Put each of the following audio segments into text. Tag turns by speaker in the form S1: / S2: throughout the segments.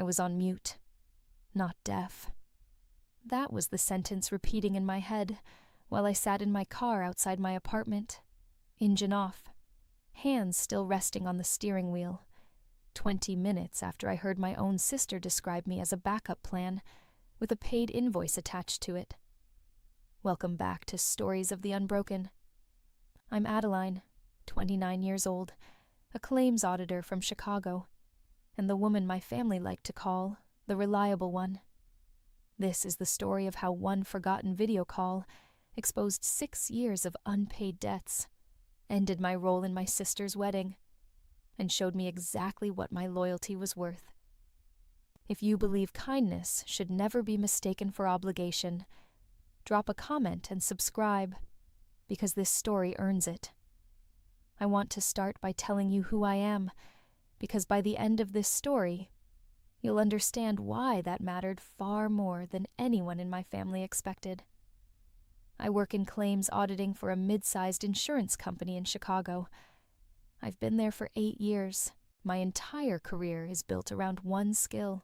S1: was on mute, not deaf. That was the sentence repeating in my head while I sat in my car outside my apartment, engine off, hands still resting on the steering wheel, 20 minutes after I heard my own sister describe me as a backup plan with a paid invoice attached to it. Welcome back to Stories of the Unbroken. I'm Adeline, 29 years old, a claims auditor from Chicago, and the woman my family liked to call the reliable one. This is the story of how one forgotten video call exposed 6 years of unpaid debts, ended my role in my sister's wedding, and showed me exactly what my loyalty was worth. If you believe kindness should never be mistaken for obligation, drop a comment and subscribe, because this story earns it. I want to start by telling you who I am, because by the end of this story, you'll understand why that mattered far more than anyone in my family expected. I work in claims auditing for a mid-sized insurance company in Chicago. I've been there for 8 years. My entire career is built around one skill: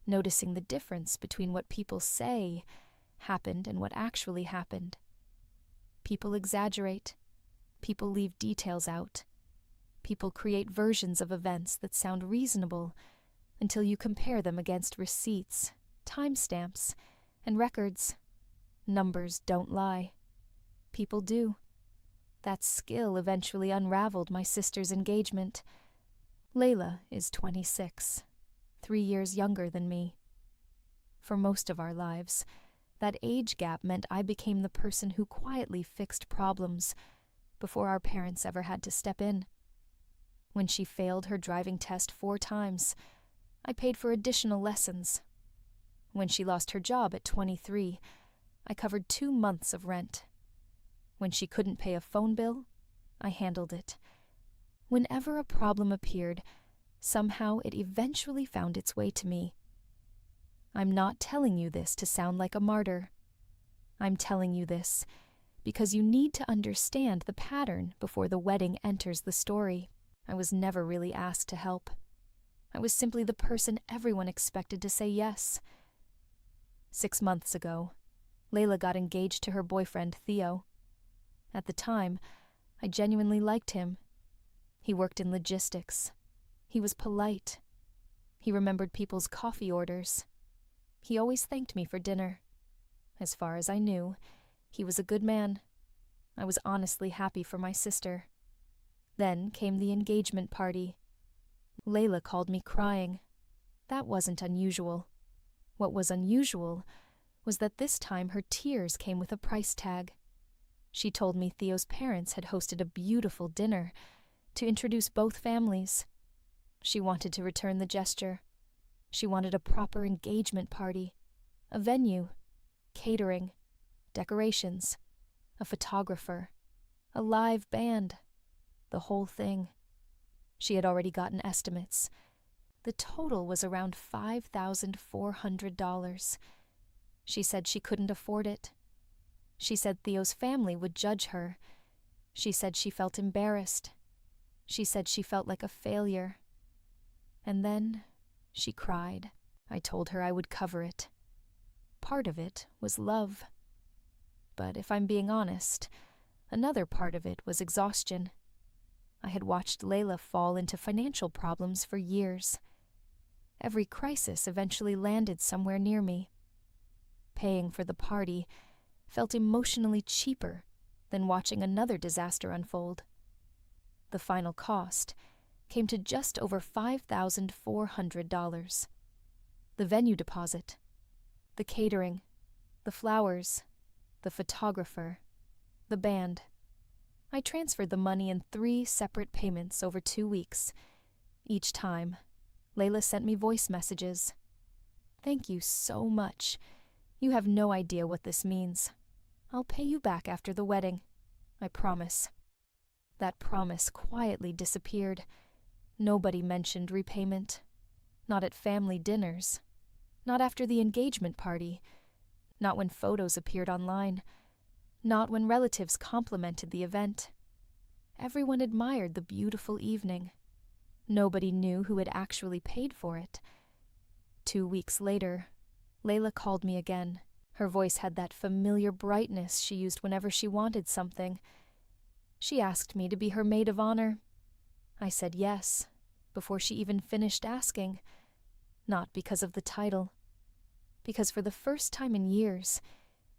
S1: noticing the difference between what people say happened and what actually happened. People exaggerate. People leave details out. People create versions of events that sound reasonable until you compare them against receipts, timestamps, and records. Numbers don't lie. People do. That skill eventually unraveled my sister's engagement. Layla is 26, 3 years younger than me. For most of our lives, that age gap meant I became the person who quietly fixed problems before our parents ever had to step in. When she failed her driving test 4 times, I paid for additional lessons. When she lost her job at 23, I covered 2 months of rent. When she couldn't pay a phone bill, I handled it. Whenever a problem appeared, somehow it eventually found its way to me. I'm not telling you this to sound like a martyr. I'm telling you this because you need to understand the pattern before the wedding enters the story. I was never really asked to help. I was simply the person everyone expected to say yes. 6 months ago, Layla got engaged to her boyfriend, Theo. At the time, I genuinely liked him. He worked in logistics. He was polite. He remembered people's coffee orders. He always thanked me for dinner. As far as I knew, he was a good man. I was honestly happy for my sister. Then came the engagement party. Layla called me crying. That wasn't unusual. What was unusual was that this time her tears came with a price tag. She told me Theo's parents had hosted a beautiful dinner to introduce both families. She wanted to return the gesture. She wanted a proper engagement party, a venue, catering, decorations, a photographer, a live band, the whole thing. She had already gotten estimates. The total was around $5,400. She said she couldn't afford it. She said Theo's family would judge her. She said she felt embarrassed. She said she felt like a failure. And then she cried. I told her I would cover it. Part of it was love. But if I'm being honest, another part of it was exhaustion. I had watched Layla fall into financial problems for years. Every crisis eventually landed somewhere near me. Paying for the party felt emotionally cheaper than watching another disaster unfold. The final cost came to just over $5,400. The venue deposit, the catering, the flowers, the photographer, the band. I transferred the money in 3 separate payments over 2 weeks. Each time, Layla sent me voice messages. "Thank you so much. You have no idea what this means. I'll pay you back after the wedding. I promise." That promise quietly disappeared. Nobody mentioned repayment. Not at family dinners. Not after the engagement party. Not when photos appeared online. Not when relatives complimented the event. Everyone admired the beautiful evening. Nobody knew who had actually paid for it. 2 weeks later, Layla called me again. Her voice had that familiar brightness she used whenever she wanted something. She asked me to be her maid of honor. I said yes, before she even finished asking. Not because of the title, because for the first time in years,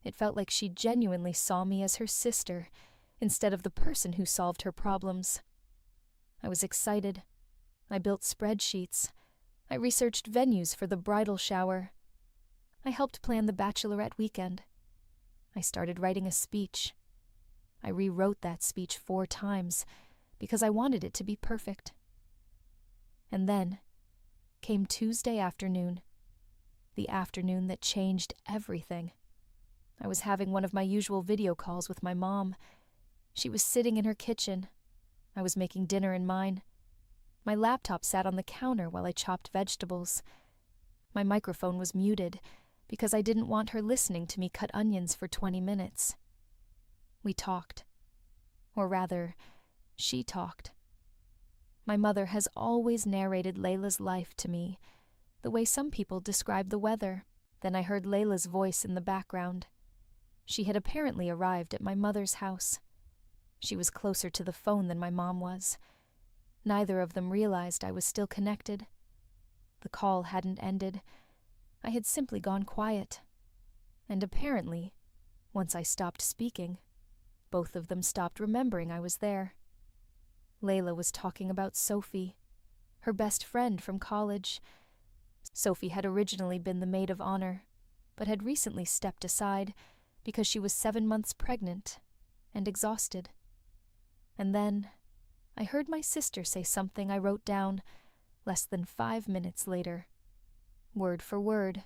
S1: it felt like she genuinely saw me as her sister instead of the person who solved her problems. I was excited. I built spreadsheets. I researched venues for the bridal shower. I helped plan the bachelorette weekend. I started writing a speech. I rewrote that speech 4 times because I wanted it to be perfect. And then came Tuesday afternoon, the afternoon that changed everything. I was having one of my usual video calls with my mom. She was sitting in her kitchen. I was making dinner in mine. My laptop sat on the counter while I chopped vegetables. My microphone was muted because I didn't want her listening to me cut onions for 20 minutes. We talked. Or rather, she talked. My mother has always narrated Layla's life to me, the way some people describe the weather. Then I heard Layla's voice in the background. She had apparently arrived at my mother's house. She was closer to the phone than my mom was. Neither of them realized I was still connected. The call hadn't ended. I had simply gone quiet. And apparently, once I stopped speaking, both of them stopped remembering I was there. Layla was talking about Sophie, her best friend from college. Sophie had originally been the maid of honor, but had recently stepped aside because she was 7 months pregnant and exhausted. And then I heard my sister say something I wrote down less than 5 minutes later, word for word,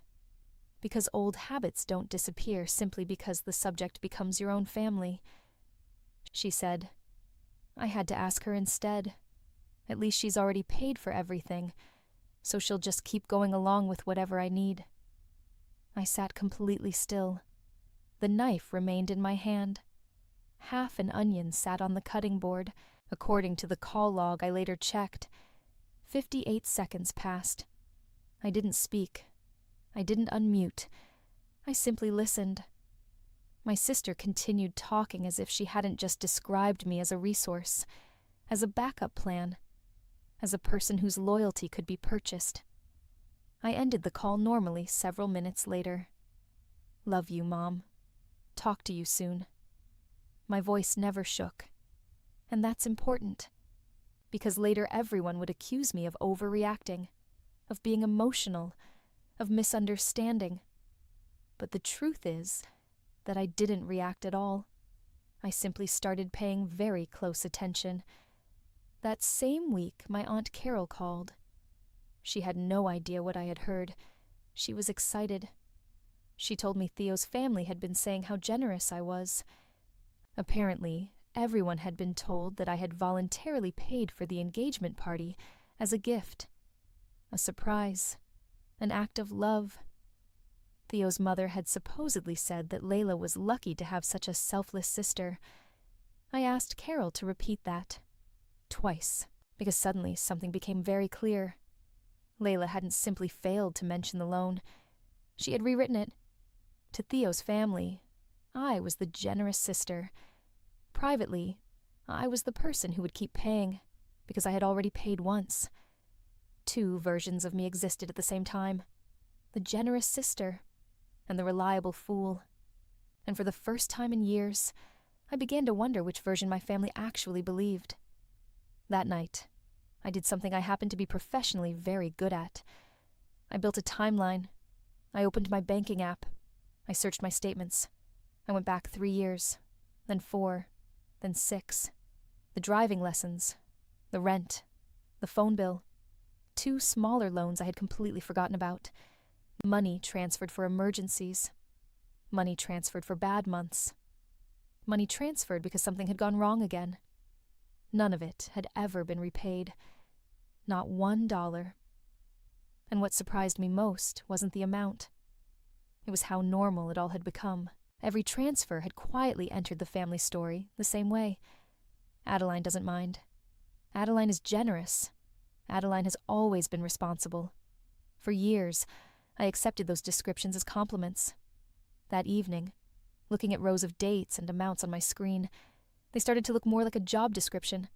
S1: because old habits don't disappear simply because the subject becomes your own family. She said, "I had to ask her instead. At least she's already paid for everything, so she'll just keep going along with whatever I need." I sat completely still. The knife remained in my hand. Half an onion sat on the cutting board. According to the call log I later checked, 58 seconds passed. I didn't speak. I didn't unmute. I simply listened. My sister continued talking as if she hadn't just described me as a resource, as a backup plan, as a person whose loyalty could be purchased. I ended the call normally several minutes later. "Love you, Mom. Talk to you soon." My voice never shook. And that's important, because later everyone would accuse me of overreacting, of being emotional, of misunderstanding. But the truth is that I didn't react at all. I simply started paying very close attention. That same week, my Aunt Carol called. She had no idea what I had heard. She was excited. She told me Theo's family had been saying how generous I was. Apparently, everyone had been told that I had voluntarily paid for the engagement party as a gift, a surprise, an act of love. Theo's mother had supposedly said that Layla was lucky to have such a selfless sister. I asked Carol to repeat that, twice, because suddenly something became very clear. Layla hadn't simply failed to mention the loan. She had rewritten it. To Theo's family, I was the generous sister. Privately, I was the person who would keep paying, because I had already paid once. 2 versions of me existed at the same time. The generous sister and the reliable fool. And for the first time in years, I began to wonder which version my family actually believed. That night, I did something I happened to be professionally very good at. I built a timeline. I opened my banking app. I searched my statements. I went back 3 years, then 4, then 6. The driving lessons, the rent, the phone bill. 2 smaller loans I had completely forgotten about. Money transferred for emergencies. Money transferred for bad months. Money transferred because something had gone wrong again. None of it had ever been repaid. Not $1. And what surprised me most wasn't the amount. It was how normal it all had become. Every transfer had quietly entered the family story the same way. Adeline doesn't mind. Adeline is generous. Adeline has always been responsible. For years, I accepted those descriptions as compliments. That evening, looking at rows of dates and amounts on my screen, they started to look more like a job description,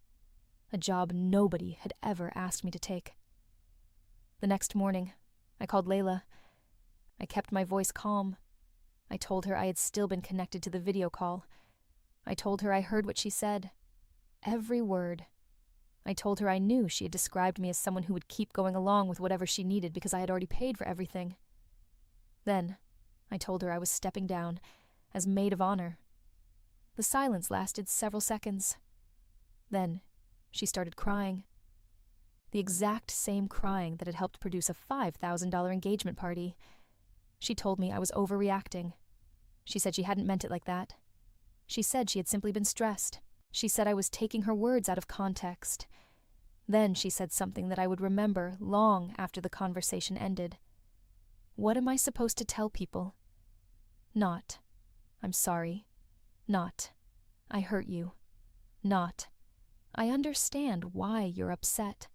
S1: a job nobody had ever asked me to take. The next morning, I called Layla. I kept my voice calm. I told her I had still been connected to the video call. I told her I heard what she said. Every word. I told her I knew she had described me as someone who would keep going along with whatever she needed because I had already paid for everything. Then, I told her I was stepping down as maid of honor. The silence lasted several seconds. Then, she started crying. The exact same crying that had helped produce a $5,000 engagement party. She told me I was overreacting. She said she hadn't meant it like that. She said she had simply been stressed. She said I was taking her words out of context. Then she said something that I would remember long after the conversation ended. What am I supposed to tell people? Not, I'm sorry. Not, I hurt you. Not, I understand why you're upset.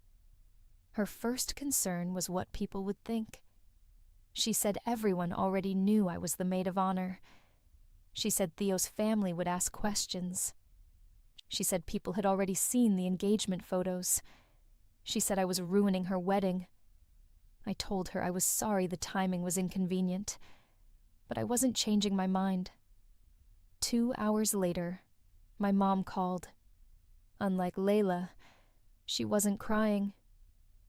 S1: Her first concern was what people would think. She said everyone already knew I was the maid of honor. She said Theo's family would ask questions. She said people had already seen the engagement photos. She said I was ruining her wedding. I told her I was sorry the timing was inconvenient, but I wasn't changing my mind. 2 hours later, my mom called. Unlike Layla, she wasn't crying.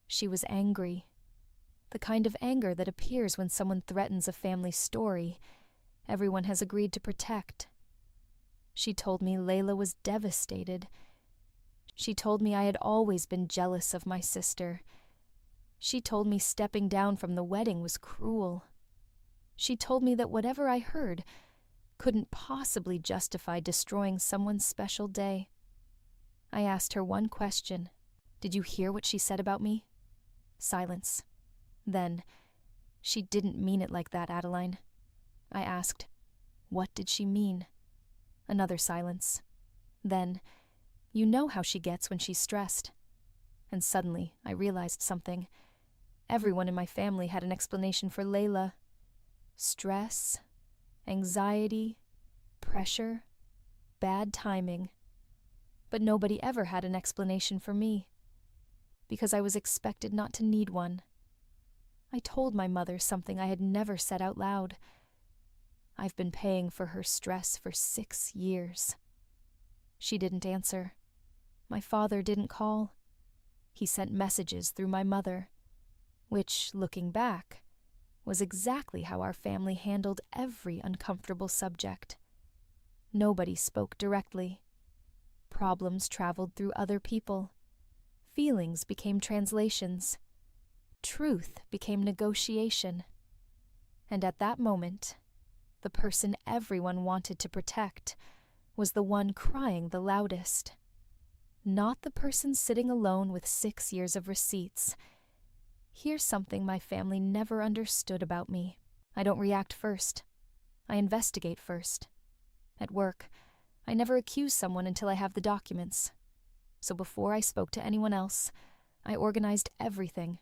S1: She was angry. The kind of anger that appears when someone threatens a family story everyone has agreed to protect. She told me Layla was devastated. She told me I had always been jealous of my sister. She told me stepping down from the wedding was cruel. She told me that whatever I heard couldn't possibly justify destroying someone's special day. I asked her one question. Did you hear what she said about me? Silence. Then, she didn't mean it like that, Adeline. I asked, what did she mean? Another silence. Then, you know how she gets when she's stressed. And suddenly, I realized something. Everyone in my family had an explanation for Layla. Stress, anxiety, pressure, bad timing. But nobody ever had an explanation for me, because I was expected not to need one. I told my mother something I had never said out loud. I've been paying for her stress for 6 years. She didn't answer. My father didn't call. He sent messages through my mother, which, looking back, was exactly how our family handled every uncomfortable subject. Nobody spoke directly. Problems traveled through other people. Feelings became translations. Truth became negotiation. And at that moment, the person everyone wanted to protect was the one crying the loudest. Not the person sitting alone with 6 years of receipts. Here's something my family never understood about me. I don't react first. I investigate first. At work, I never accuse someone until I have the documents. So before I spoke to anyone else, I organized everything.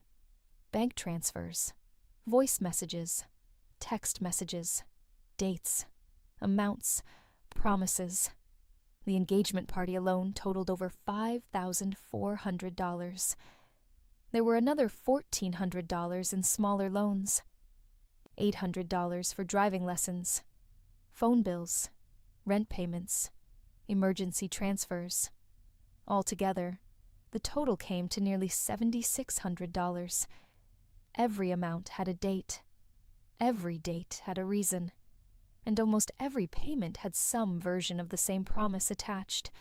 S1: Bank transfers, voice messages, text messages, dates, amounts, promises. The engagement party alone totaled over $5,400. There were another $1,400 in smaller loans, $800 for driving lessons, phone bills, rent payments, emergency transfers. Altogether, the total came to nearly $7,600. Every amount had a date. Every date had a reason. And almost every payment had some version of the same promise attached.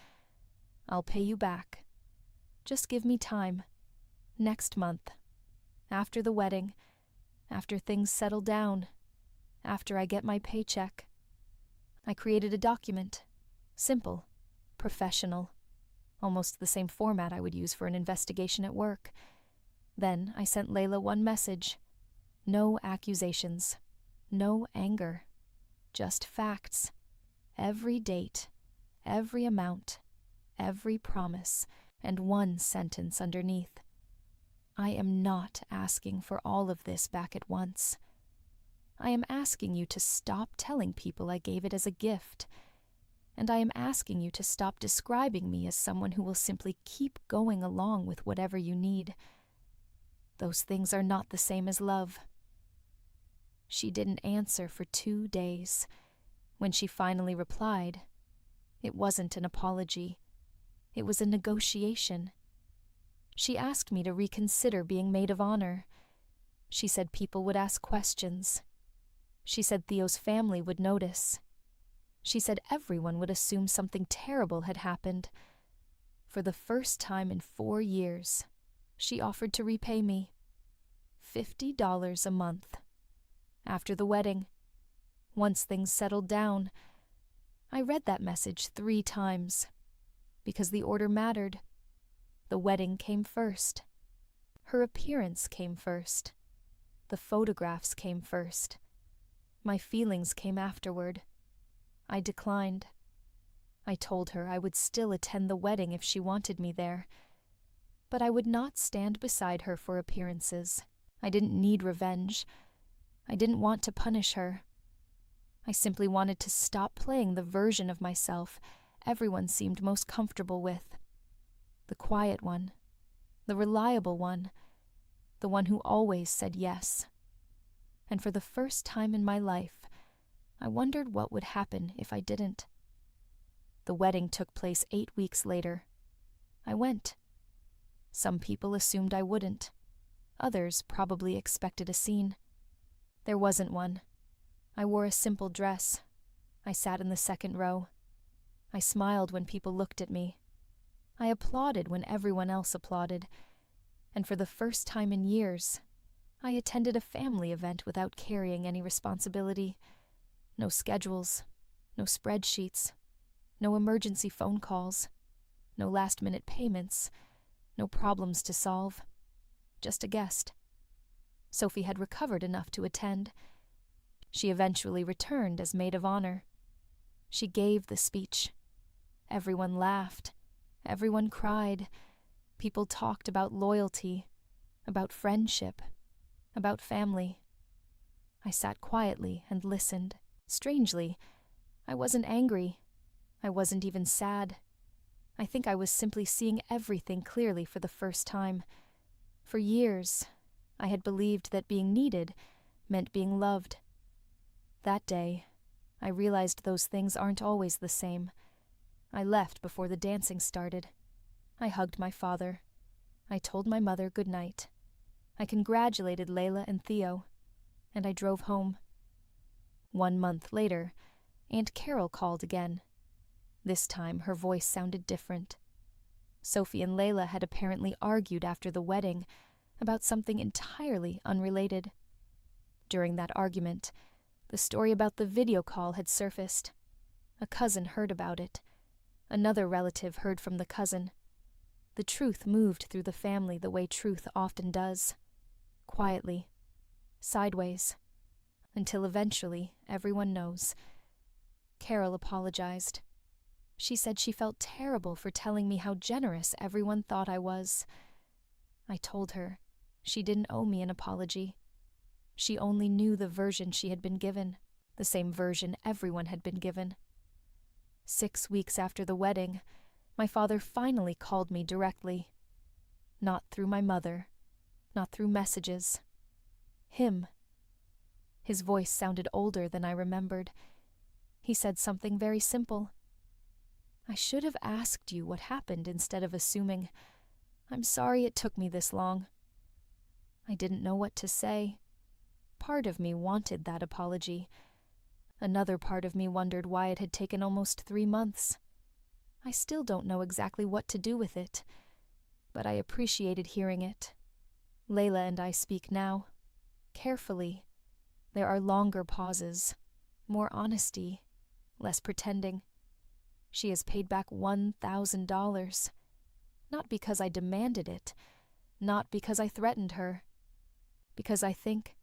S1: I'll pay you back. Just give me time. Next month. After the wedding. After things settle down. After I get my paycheck. I created a document. Simple. Professional. Almost the same format I would use for an investigation at work. Then I sent Layla one message. No accusations. No anger. Just facts. Every date. Every amount. Every promise. And one sentence underneath. I am not asking for all of this back at once. I am asking you to stop telling people I gave it as a gift. And I am asking you to stop describing me as someone who will simply keep going along with whatever you need. Those things are not the same as love. She didn't answer for 2 days. When she finally replied, it wasn't an apology. It was a negotiation. She asked me to reconsider being maid of honor. She said people would ask questions. She said Theo's family would notice. She said everyone would assume something terrible had happened. For the first time in 4 years, she offered to repay me $50 a month. After the wedding, once things settled down, I read that message 3 times, because the order mattered. The wedding came first. Her appearance came first. The photographs came first. My feelings came afterward. I declined. I told her I would still attend the wedding if she wanted me there, but I would not stand beside her for appearances. I didn't need revenge. I didn't want to punish her. I simply wanted to stop playing the version of myself everyone seemed most comfortable with. The quiet one, the reliable one, the one who always said yes. And for the first time in my life, I wondered what would happen if I didn't. The wedding took place 8 weeks later. I went. Some people assumed I wouldn't. Others probably expected a scene. There wasn't one. I wore a simple dress. I sat in the second row. I smiled when people looked at me. I applauded when everyone else applauded. And for the first time in years, I attended a family event without carrying any responsibility. No schedules, no spreadsheets, no emergency phone calls, no last-minute payments, no problems to solve. Just a guest. Sophie had recovered enough to attend. She eventually returned as maid of honor. She gave the speech. Everyone laughed. Everyone cried. People talked about loyalty, about friendship, about family. I sat quietly and listened. Strangely, I wasn't angry. I wasn't even sad. I think I was simply seeing everything clearly for the first time. For years, I had believed that being needed meant being loved. That day, I realized those things aren't always the same. I left before the dancing started. I hugged my father. I told my mother good night. I congratulated Layla and Theo, and I drove home. 1 month later, Aunt Carol called again. This time, her voice sounded different. Sophie and Layla had apparently argued after the wedding about something entirely unrelated. During that argument, the story about the video call had surfaced. A cousin heard about it. Another relative heard from the cousin. The truth moved through the family the way truth often does. Quietly. Sideways. Until eventually, everyone knows. Carol apologized. She said she felt terrible for telling me how generous everyone thought I was. I told her she didn't owe me an apology. She only knew the version she had been given, the same version everyone had been given. 6 weeks after the wedding, my father finally called me directly. Not through my mother, not through messages. Him. His voice sounded older than I remembered. He said something very simple. I should have asked you what happened instead of assuming. I'm sorry it took me this long. I didn't know what to say. Part of me wanted that apology. Another part of me wondered why it had taken almost 3 months. I still don't know exactly what to do with it, but I appreciated hearing it. Layla and I speak now. Carefully. There are longer pauses, more honesty, less pretending. She has paid back $1,000. Not because I demanded it, not because I threatened her, because I think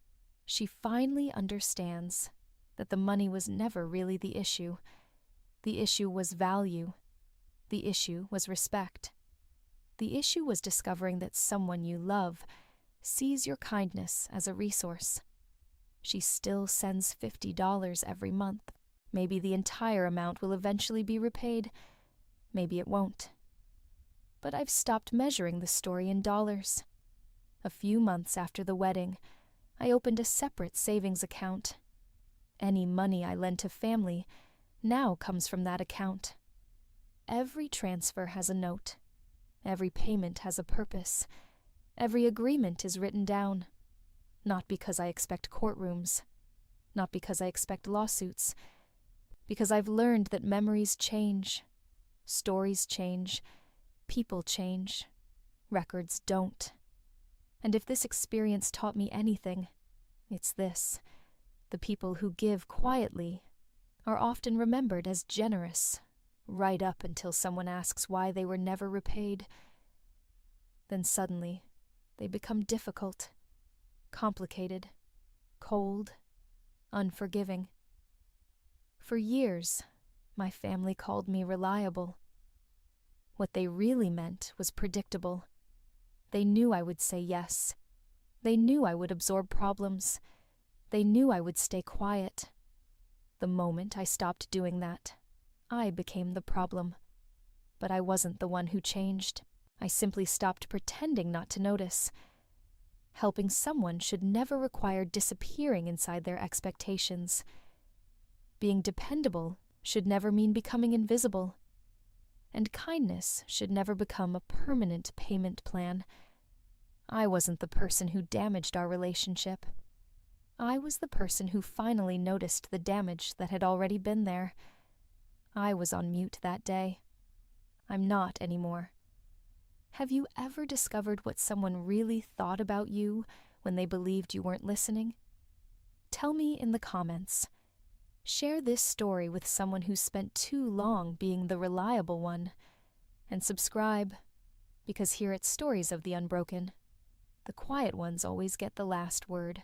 S1: she finally understands that the money was never really the issue. The issue was value. The issue was respect. The issue was discovering that someone you love sees your kindness as a resource. she still sends $50 every month. Maybe the entire amount will eventually be repaid. Maybe it won't. But I've stopped measuring the story in dollars. A few months after the wedding, I opened a separate savings account. Any money I lend to family now comes from that account. Every transfer has a note. Every payment has a purpose. Every agreement is written down. Not because I expect courtrooms. Not because I expect lawsuits. Because I've learned that memories change. Stories change. People change. Records don't. And if this experience taught me anything, it's this. The people who give quietly are often remembered as generous, right up until someone asks why they were never repaid. Then suddenly, they become difficult, complicated, cold, unforgiving. For years, my family called me reliable. What they really meant was predictable. They knew I would say yes. They knew I would absorb problems. They knew I would stay quiet. The moment I stopped doing that, I became the problem. But I wasn't the one who changed. I simply stopped pretending not to notice. Helping someone should never require disappearing inside their expectations. Being dependable should never mean becoming invisible. And kindness should never become a permanent payment plan. I wasn't the person who damaged our relationship. I was the person who finally noticed the damage that had already been there. I was on mute that day. I'm not anymore. Have you ever discovered what someone really thought about you when they believed you weren't listening? Tell me in the comments. Share this story with someone who spent too long being the reliable one. And subscribe, because here at Stories of the Unbroken, the quiet ones always get the last word.